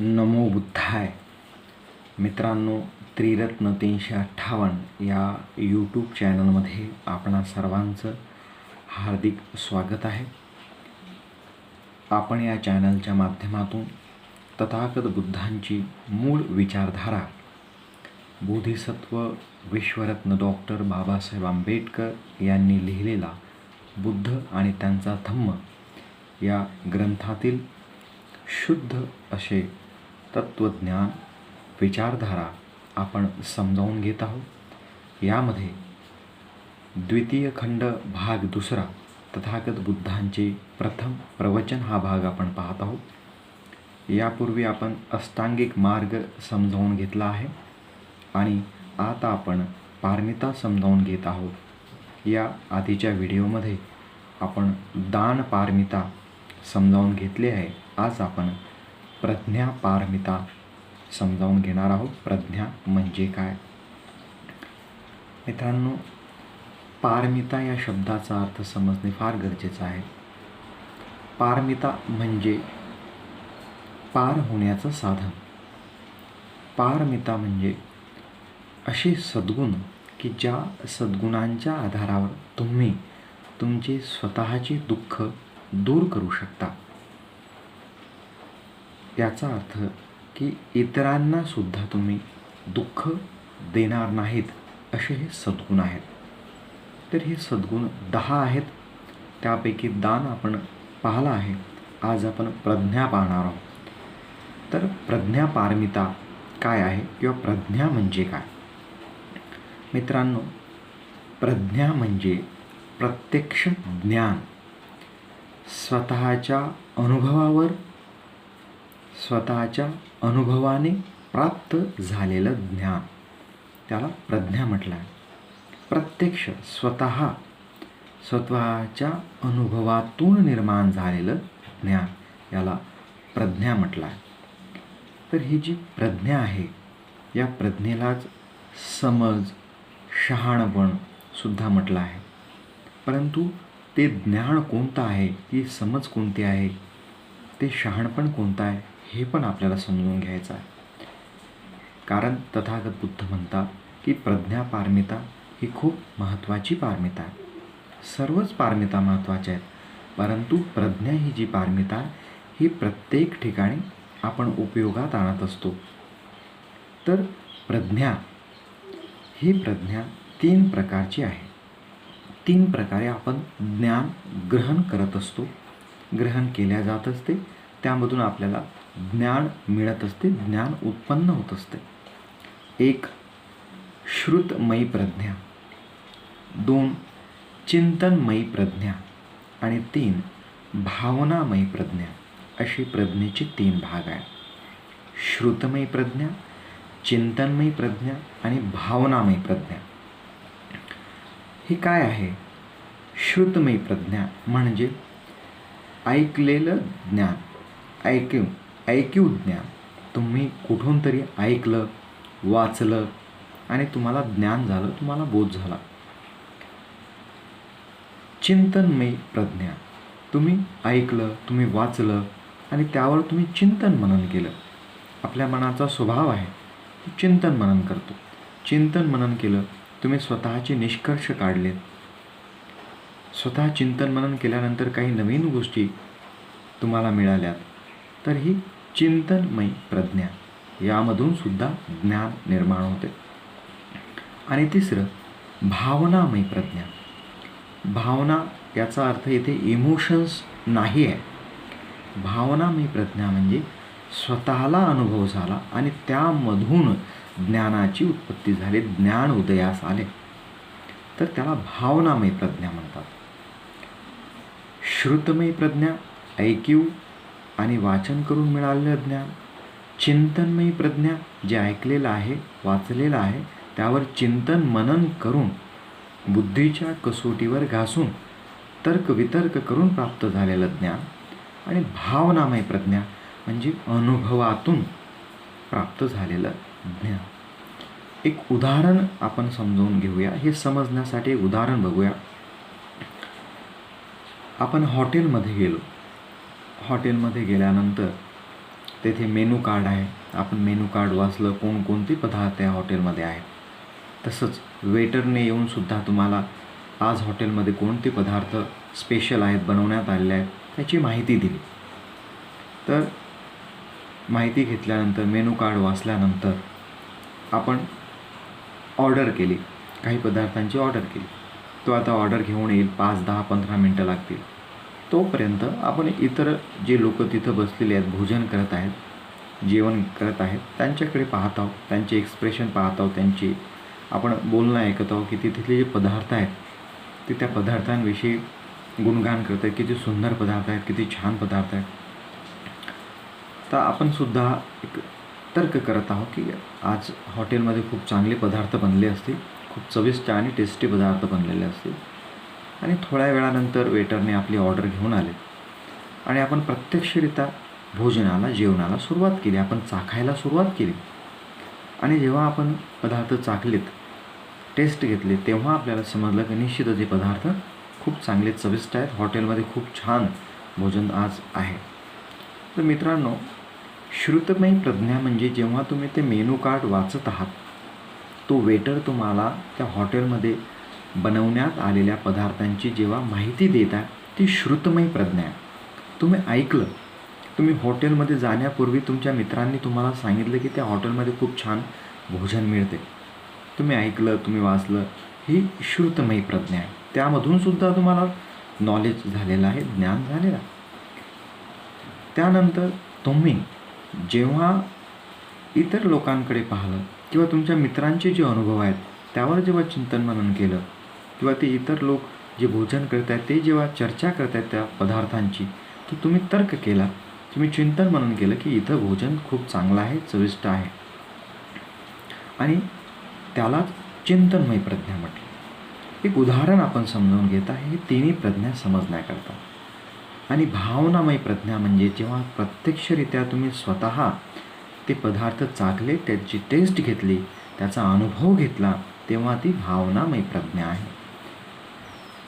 नमो बुद्धाय. मित्रांनो, त्रिरत्न 358 या यूट्यूब चॅनलमध्ये आपणा सर्वांचं हार्दिक स्वागत आहे. आपण या चॅनलच्या माध्यमातून तथागत बुद्धांची मूळ विचारधारा, बोधिसत्व विश्वरत्न डॉक्टर बाबासाहेब आंबेडकर यांनी लिहिलेला बुद्ध आणि त्यांचा धम्म या ग्रंथातील शुद्ध असे तत्वज्ञान विचारधारा आपण समजावून घेत आहोत. यामध्ये द्वितीय खंड भाग दुसरा तथागत बुद्धांचे प्रथम प्रवचन हा भाग आपण पाहत आहोत. यापूर्वी आपण अष्टांगिक मार्ग समजावून घेतला आहे आणि आता आपण पारमिता समजावून घेत आहोत. या आधीच्या व्हिडिओमध्ये आपण दान पारमिता समजावून घेतले आहे. आज आपण प्रज्ञा पारमिता समजावून घेणार आहोत. प्रज्ञा म्हणजे काय? मित्रांनो, पारमिता या शब्दाचा अर्थ समजणे फार गरजेचं आहे. पारमिता म्हणजे पार होण्याचं साधन. पारमिता म्हणजे असे सद्गुण की ज्या सद्गुणांच्या आधारावर तुम्ही तुमचे स्वतःचे दुःख दूर करू शकता. याचा अर्थ की इतरांना सुद्धा तुम्ही दुःख देणार नाहीत असे हे सद्गुण आहेत. तर हे सद्गुण 10 आहेत. त्यापैकी दान आपण पाहिला आहे. आज आपण प्रज्ञा पाहणार आहोत. तर प्रज्ञा पारमिता काय आहे किंवा प्रज्ञा म्हणजे काय? मित्रांनो, प्रज्ञा म्हणजे प्रत्यक्ष ज्ञान, स्वतःच्या अनुभवाने प्राप्त झालेलं ज्ञान, त्याला प्रज्ञा म्हटलं आहे. प्रत्यक्ष स्वतःच्या अनुभवातून निर्माण झालेलं ज्ञान, याला प्रज्ञा म्हटलं आहे. तर ही जी प्रज्ञा आहे, या प्रज्ञेलाच समज, शहाणपण सुद्धा म्हटलं आहे. परंतु ते ज्ञान कोणतं आहे, ती समज कोणती आहे, ते शहाणपण कोणतं आहे, हे पण आपल्याला समजून घ्यायचं आहे. कारण तथागत बुद्ध म्हणतात की प्रज्ञा पारमिता ही खूप महत्त्वाची पारमिता आहे. सर्वच पारमिता महत्त्वाच्या आहेत, परंतु प्रज्ञा ही जी पारमिता आहे, ही प्रत्येक ठिकाणी आपण उपयोगात आणत असतो. तर प्रज्ञा 3 प्रकारची आहे. 3 प्रकारे आपण ज्ञान ग्रहण करत असतो, ग्रहण केल्या जात असते. त्यामधून आपल्याला ज्ञान मिळत असते, ज्ञान उत्पन्न होत असते. 1 श्रुतमयी प्रज्ञा, 2 चिंतनमयी प्रज्ञा आणि 3 भावनामयी प्रज्ञा, अशी प्रज्ञेचे 3 भाग आहेत. श्रुतमयी प्रज्ञा, चिंतनमयी प्रज्ञा आणि भावनामयी प्रज्ञा. हे काय आहे? श्रुतमयी प्रज्ञा म्हणजे ऐकलेलं ज्ञान, ऐकीव ज्ञान. तुम्ही कुठून तरी ऐकलं, वाचलं आणि तुम्हाला ज्ञान झालं, तुम्हाला बोध झाला. चिंतनमयी प्रज्ञा, तुम्ही ऐकलं, तुम्ही वाचलं आणि त्यावर तुम्ही चिंतन मनन केलं. आपल्या मनाचा स्वभाव आहे, चिंतन मनन करतो. चिंतन मनन केलं, तुम्ही स्वतःचे निष्कर्ष काढलेत. स्वतः चिंतन मनन केल्यानंतर काही नवीन गोष्टी तुम्हाला मिळाल्यात. तर ही चिंतनमयी प्रज्ञा, यामधून सुद्धा ज्ञान निर्माण होते. आणि 3 भावनामयी प्रज्ञा. भावना याचा अर्थ येथे इमोशन्स नाही आहे. भावनामयी प्रज्ञा म्हणजे स्वतःला अनुभव झाला आणि त्यामधून ज्ञानाची उत्पत्ती झाली, ज्ञान उदयास आले, तर त्याला भावनामयी प्रज्ञा म्हणतात. श्रुतमयी प्रज्ञा ऐकीव आणि वाचन करून मिळालेलं ज्ञान. चिंतनमयी प्रज्ञा जे ऐकलेलं आहे, वाचलेलं आहे, त्यावर चिंतन मनन करून बुद्धीच्या कसोटीवर घासून तर्कवितर्क करून प्राप्त झालेलं ज्ञान. आणि भावनामय प्रज्ञा म्हणजे अनुभवातून प्राप्त झालेलं ज्ञान. एक उदाहरण आपण समजावून घेऊया. हे समजण्यासाठी एक उदाहरण बघूया. आपण हॉटेलमध्ये गेलो. हॉटेलमध्ये गेल्यानंतर तेथे मेनू कार्ड आहे. आपण मेनू कार्ड वाचलं, कोणकोणते पदार्थ या हॉटेलमध्ये आहेत. तसंच वेटरने येऊनसुद्धा तुम्हाला आज हॉटेलमध्ये कोणते पदार्थ स्पेशल आहेत, बनवण्यात आलेले आहेत, त्याची माहिती दिली. तर माहिती घेतल्यानंतर, मेनू कार्ड वाचल्यानंतर आपण ऑर्डर केली, काही पदार्थांची ऑर्डर केली. तो आता ऑर्डर घेऊन येईल, 5, 10, 15 मिनटं लागतील. तोपर्यंत आपण इतर जे लोक तिथं बसलेले आहेत, भोजन करत आहेत, जेवण करत आहेत, त्यांच्याकडे पाहत आहोत, त्यांचे एक्सप्रेशन पाहत आहोत, त्यांची आपण बोलणं ऐकत आहोत की तिथले जे पदार्थ आहेत ते त्या पदार्थांविषयी गुणगान करत आहेत, किती सुंदर पदार्थ आहेत, किती छान पदार्थ आहेत. तर आपण सुद्धा एक तर्क करत आहोत की आज हॉटेलमध्ये खूप चांगले पदार्थ बनले असतील, खूप चविष्ट आणि टेस्टी पदार्थ बनलेले असतील. आणि थोड्या वेळानंतर वेटरने आपली ऑर्डर घेऊन आले आणि आपण प्रत्यक्षरित्या भोजनाला, जेवणाला सुरुवात केली. आपण चाखायला सुरुवात केली. आणि जेव्हा आपण पदार्थ चाखलेत, टेस्ट घेतले, तेव्हा आपल्याला समजलं की निश्चितच हे पदार्थ खूप चांगले चविष्ट आहेत. हॉटेलमध्ये खूप छान भोजन आज आहे. तर मित्रांनो, श्रुतमयी प्रज्ञा म्हणजे जेव्हा तुम्ही ते मेनू कार्ड वाचत आहात, तो वेटर तुम्हाला त्या हॉटेलमध्ये बनवण्यात आलेल्या पदार्थांची जेव्हा माहिती देत आहे, ती श्रुतमयी प्रज्ञा आहे. तुम्ही ऐकलं, तुम्ही हॉटेलमध्ये जाण्यापूर्वी तुमच्या मित्रांनी तुम्हाला सांगितलं की त्या हॉटेलमध्ये खूप छान भोजन मिळते. तुम्ही ऐकलं, तुम्ही वाचलं, ही श्रुतमयी प्रज्ञा आहे. त्यामधूनसुद्धा तुम्हाला नॉलेज झालेलं आहे, ज्ञान झालेलं आहे. त्यानंतर तुम्ही जेव्हा इतर लोकांकडे पाहिलं किंवा तुमच्या मित्रांचे जे अनुभव आहेत त्यावर जेव्हा चिंतन मनन केलं, किंवा ते इतर लोक जे भोजन करत आहेत ते जेव्हा चर्चा करत आहेत त्या पदार्थांची, तर तुम्ही तर्क केला, तुम्ही चिंतन मनन केलं की इथं भोजन खूप चांगलं आहे, चविष्ट आहे. आणि त्यालाच चिंतनमयी प्रज्ञा म्हटली. एक उदाहरण आपण समजावून घेत आहे, हे तिन्ही प्रज्ञा समजण्याकरता. आणि भावनामयी प्रज्ञा म्हणजे जेव्हा प्रत्यक्षरित्या तुम्ही स्वतः ते पदार्थ चाखले, त्याची टेस्ट घेतली, त्याचा अनुभव घेतला, तेव्हा ती भावनामयी प्रज्ञा आहे.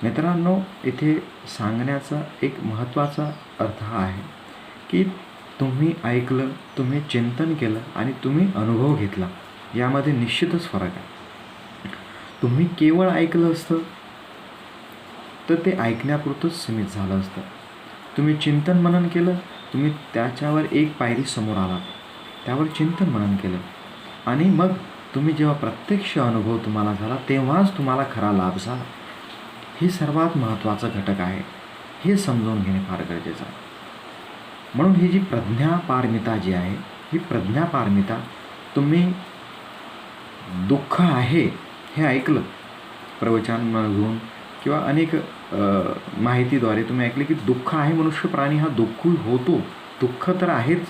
मित्रांनो, इथे सांगण्याचा एक महत्त्वाचा अर्थ हा आहे की तुम्ही ऐकलं, तुम्ही चिंतन केलं आणि तुम्ही अनुभव घेतला, यामध्ये निश्चितच फरक आहे. तुम्ही केवळ ऐकलं असतं तर ते ऐकण्यापुरतंच सीमित झालं असतं. तुम्ही चिंतन मनन केलं, तुम्ही त्याच्यावर एक पायरी समोर आलात, त्यावर चिंतन मनन केलं, आणि मग तुम्ही जेव्हा प्रत्यक्ष अनुभव तुम्हाला झाला, तेव्हाच तुम्हाला खरा लाभ झाला. हे सर्वात महत्त्वाचा घटक आहे. हे समजून घेणे फार गरजेचं आहे. म्हणून ही जी प्रज्ञापारमिता जी आहे, ही प्रज्ञापारमिता, तुम्ही दुःख आहे हे ऐकलं प्रवचनामधून किंवा अनेक माहितीद्वारे तुम्ही ऐकले की दुःख आहे, मनुष्य प्राणी हा दुःखी होतो, दुःख तर आहेच.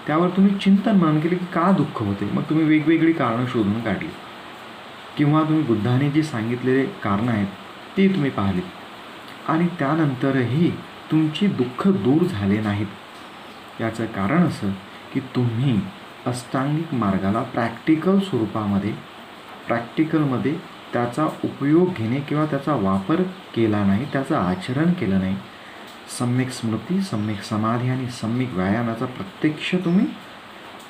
त्यावर तुम्ही चिंतन मनन केले की का दुःख होते. मग तुम्ही वेगवेगळी कारणं शोधून काढली, किंवा तुम्ही बुद्धाने जी सांगितलेले कारणं आहेत ती तुम्ही पाहिली, आणि त्यानंतरही तुमची दुःख दूर झाले नाहीत. याचं कारण असं की तुम्ही अष्टांगिक मार्गाला प्रॅक्टिकल स्वरूपामध्ये, प्रॅक्टिकलमध्ये त्याचा उपयोग घेणे किंवा त्याचा वापर केला नाही, त्याचं आचरण केलं नाही. सम्यक स्मृती, सम्यक समाधी आणि सम्यक व्यायामाचा प्रत्यक्ष तुम्ही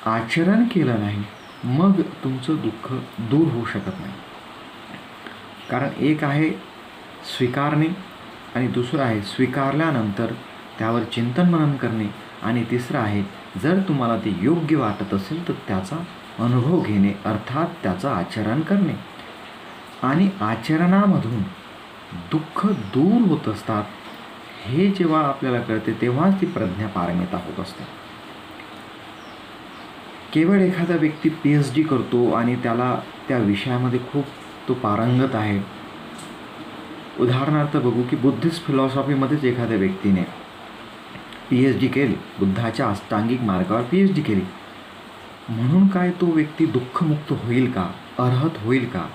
आचरण केलं नाही, मग तुमचं दुःख दूर होऊ शकत नाही. कारण एक आहे स्वीकारणे आणि दुसरं आहे स्वीकारल्यानंतर त्यावर चिंतन मनन करणे, आणि तिसरं आहे जर तुम्हाला ते योग्य वाटत असेल तर त्याचा अनुभव घेणे, अर्थात त्याचं आचरण करणे. आणि आचरणामधून दुःख दूर होत असतात, हे जेव्हा आपल्याला कळते तेव्हाच ती प्रज्ञापारमिता होत असते. केवळ एखादा व्यक्ती PhD करतो आणि त्याला त्या विषयामध्ये खूप तो पारंगत आहे. उदाहरणार्थ बघू की बुद्धिस्ट फिलॉसॉफीमध्येच एखाद्या व्यक्तीने PhD केली, बुद्धाच्या अष्टांगिक मार्गावर PhD केली, म्हणून काय तो व्यक्ती दुःखमुक्त होईल का, अर्हत होईल का,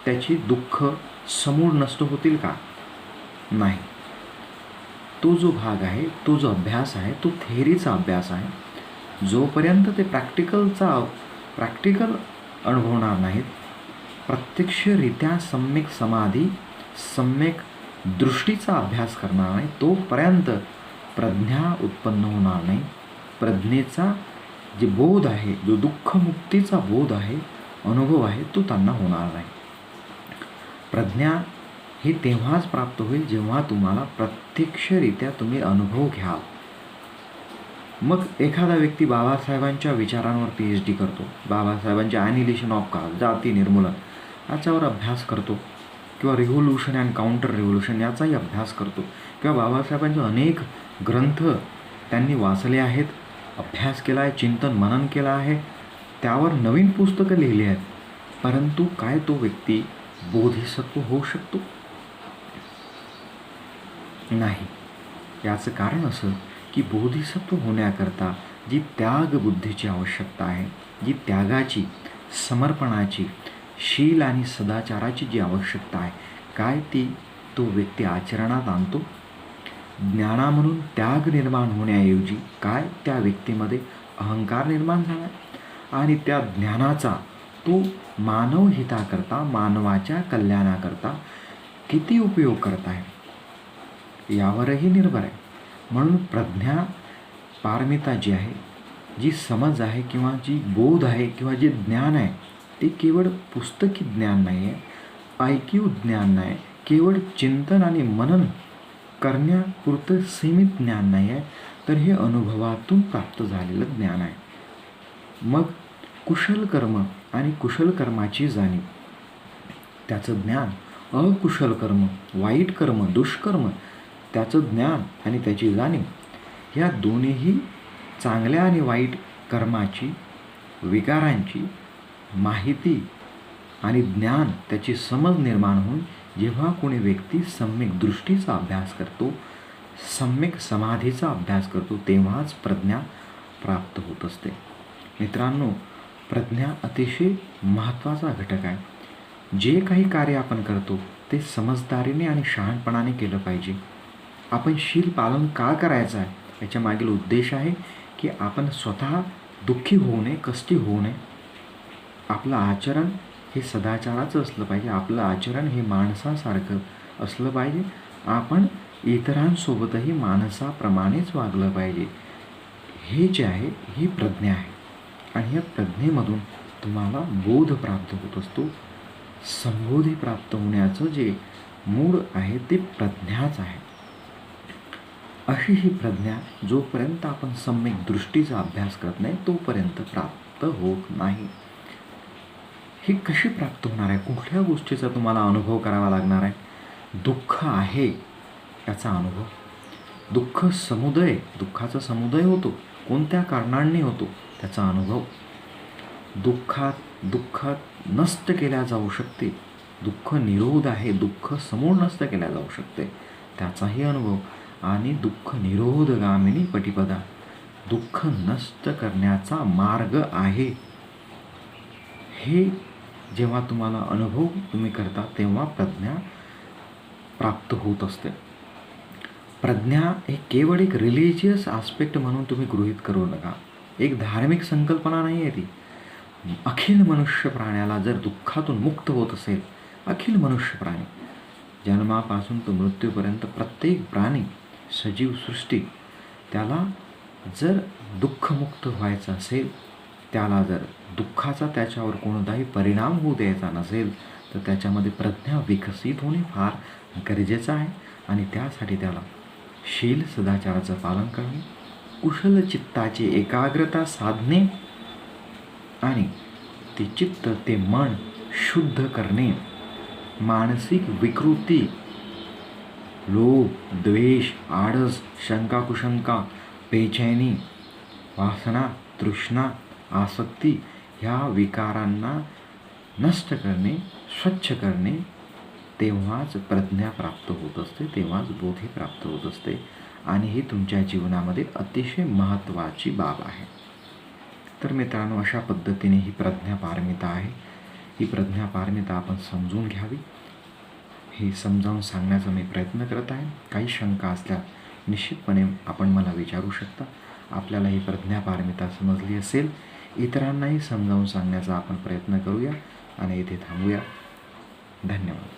त्याची दुःख समूळ नष्ट होतील का? नाही. तो जो भाग आहे, तो जो अभ्यास आहे, तो थेअरीचा अभ्यास आहे. जोपर्यंत ते प्रॅक्टिकल अनुभवणार नाहीत, प्रत्यक्षरित्या सम्यक समाधी, सम्यक दृष्टीचा अभ्यास करणार नाही, तोपर्यंत प्रज्ञा उत्पन्न होणार नाही. प्रज्ञेचा जे बोध आहे, जो दुःखमुक्तीचा बोध आहे, अनुभव आहे, तो त्यांना होणार नाही. प्रज्ञा ही तेव्हाच प्राप्त होईल जेव्हा तुम्हाला प्रत्यक्षरित्या तुम्ही अनुभव घ्याल. मग एखादा व्यक्ती बाबासाहेबांच्या विचारांवर PhD करतो, बाबासाहेबांच्या ॲनिहिलेशन ऑफ कास्ट, जाती निर्मूलन याच्यावर अभ्यास करतो, किंवा रिव्होल्यूशन अँड काउंटर रिव्होल्यूशन याचाही अभ्यास करतो, किंवा बाबासाहेबांचे अनेक ग्रंथ त्यांनी वाचले आहेत, अभ्यास केला आहे, चिंतन मनन केलं आहे, त्यावर नवीन पुस्तकं लिहिली आहेत. परंतु काय तो व्यक्ती बोधिसत्व होऊ शकतो? नाही. याचं कारण असं की बोधिसत्व होण्याकरता जी त्यागबुद्धीची आवश्यकता आहे, जी त्यागाची, समर्पणाची, शील आणि सदाचाराची जी आवश्यकता आहे, काय ती तो व्यक्ती आचरणात आणतो? ज्ञाना म्हणून त्याग निर्माण होण्याऐवजी काय त्या व्यक्तीमध्ये अहंकार निर्माण झाला, आणि त्या ज्ञानाचा तो मानव हिताकरता, मानवाच्या कल्याणाकरता किती उपयोग करत आहे यावरही निर्भर आहे. म्हणून प्रज्ञा पारमिता जी आहे, जी समज आहे, किंवा जी बोध आहे, किंवा जे ज्ञान आहे, ते केवळ पुस्तकी ज्ञान नाही आहे, ऐकीव ज्ञान नाही, केवळ चिंतन आणि मनन करण्यापुरतं सीमित ज्ञान नाही आहे, तर हे अनुभवातून प्राप्त झालेलं ज्ञान आहे. मग कुशल कर्म आणि कुशल कर्माची जाणीव, त्याचं ज्ञान, अकुशल कर्म, वाईट कर्म, दुष्कर्म, त्याचं ज्ञान आणि त्याची जाणीव, या दोन्हीही चांगल्या आणि वाईट कर्माची, विकारांची माहिती आणि ज्ञान, त्याची समज निर्माण होऊन जेव्हा कोणी व्यक्ती सम्यक दृष्टीचा अभ्यास करतो, सम्यक समाधीचा अभ्यास करतो, तेव्हाच प्रज्ञा प्राप्त होत असते. मित्रांनो, प्रज्ञा अतिशय महत्त्वाचा घटक आहे. जे काही कार्य आपण करतो ते समजदारीने आणि शहाणपणाने केलं पाहिजे. आपण शील पालन का करायचं आहे याच्या मागील उद्देश आहे की आपण स्वतः दुःखी होऊ नये, कष्टी होऊ नये. आपलं आचरण हे सदाचाराचं असलं पाहिजे, आपलं आचरण हे माणसासारखं असलं पाहिजे, आपण इतरांसोबतही माणसाप्रमाणेच वागलं पाहिजे. हे जे आहे ही प्रज्ञा आहे, आणि या प्रज्ञेमधून तुम्हाला बोध प्राप्त होत असतो. संबोधी प्राप्त होण्याचं जे मूळ आहे ते प्रज्ञाच आहे. अशी ही प्रज्ञा जोपर्यंत आपण सम्यक दृष्टीचा अभ्यास करत नाही तोपर्यंत प्राप्त होत नाही. ही कशी प्राप्त होणार आहे? कुठल्या गोष्टीचा तुम्हाला अनुभव करावा लागणार आहे? दुःख आहे याचा अनुभव, दुःख समुदय, दुःखाचा समुदय होतो, कोणत्या कारणांनी होतो त्याचा अनुभव, दुःखात नष्ट केल्या जाऊ शकते, दुःख निरोध आहे, दुःख समूळ नष्ट केल्या जाऊ शकते त्याचाही अनुभव, आणि दुःख निरोधगामिनी पटिपदा, दुःख नष्ट करण्याचा मार्ग आहे. हे जेव्हा तुम्हाला अनुभव तुम्ही करता तेव्हा प्रज्ञा प्राप्त होत असते. प्रज्ञा हे केवळ एक रिलिजियस आस्पेक्ट म्हणून तुम्ही गृहीत करू नका. एक धार्मिक संकल्पना नाही आहे ती. अखिल मनुष्य प्राण्याला जर दुःखातून मुक्त होत असेल, अखिल मनुष्य प्राणी जन्मापासून तो मृत्यूपर्यंत प्रत्येक प्राणी, सजीव सृष्टी, त्याला जर दुःखमुक्त व्हायचं असेल, त्याला जर दुःखाचा त्याच्यावर कोणताही परिणाम होऊ द्यायचा नसेल, तर त्याच्यामध्ये प्रज्ञा विकसित होणे फार गरजेचं आहे. आणि त्यासाठी त्याला शील सदाचाराचं पालन करणे, कुशल चित्ताची एकाग्रता साधणे, आणि ते चित्त, ते मन शुद्ध करणे, मानसिक विकृती, लोभ, द्वेष, आळस, शंका कुशंका, बेचैनी, वासना, तृष्णा, आसक्ती ह्या विकारांना नष्ट करणे, स्वच्छ करणे, तेव्हाच प्रज्ञा प्राप्त होत असते, तेव्हाच बोधी प्राप्त होत असते. आणि ही तुमच्या जीवनामध्ये अतिशय महत्त्वाची बाब आहे. तर मित्रांनो, अशा पद्धतीने ही प्रज्ञापारमिता आहे. ही प्रज्ञापारमिता आपण समजून घ्यावी, हे समजावून सांगण्याचा मी प्रयत्न करत आहे. काही शंका असल्या निश्चितपणे आपण मला विचारू शकता. आपल्याला ही प्रज्ञापारमिता समजली असेल, इतरांनाही समजावून सांगण्याचा आपण प्रयत्न करूया, आणि इथे थांबूया. धन्यवाद.